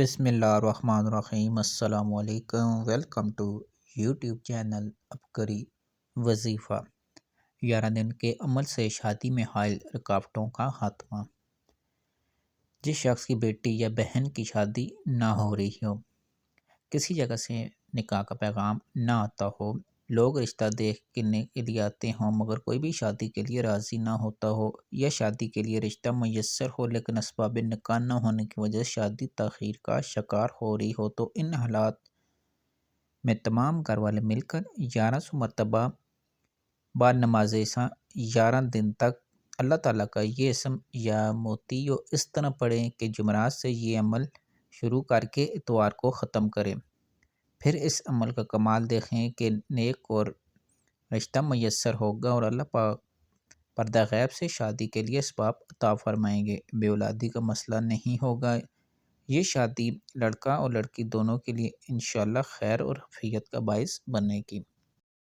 بسم اللہ الرحمن الرحیم۔ السلام علیکم، ویلکم ٹو یوٹیوب چینل عبقری وظیفہ۔ 11 دن کے عمل سے شادی میں حائل رکاوٹوں کا خاتمہ۔ جس شخص کی بیٹی یا بہن کی شادی نہ ہو رہی ہو، کسی جگہ سے نکاح کا پیغام نہ آتا ہو، لوگ رشتہ دیکھنے کے لیے آتے ہوں مگر کوئی بھی شادی کے لیے راضی نہ ہوتا ہو، یا شادی کے لیے رشتہ میسر ہو لیکن اسباب نکاح نہ ہونے کی وجہ سے شادی تاخیر کا شکار ہو رہی ہو، تو ان حالات میں تمام گھر والے مل کر 1100 مرتبہ بعد نماز عشاء 11 دن تک اللہ تعالیٰ کا یہ اسم یا موتی اس طرح پڑھیں کہ جمعرات سے یہ عمل شروع کر کے اتوار کو ختم کریں۔ پھر اس عمل کا کمال دیکھیں کہ نیک اور رشتہ میسر ہوگا اور اللہ پاک پردہ غیب سے شادی کے لیے اسباب عطا فرمائیں گے، بے اولادی کا مسئلہ نہیں ہوگا۔ یہ شادی لڑکا اور لڑکی دونوں کے لیے انشاءاللہ خیر اور عافیت کا باعث بنے گی۔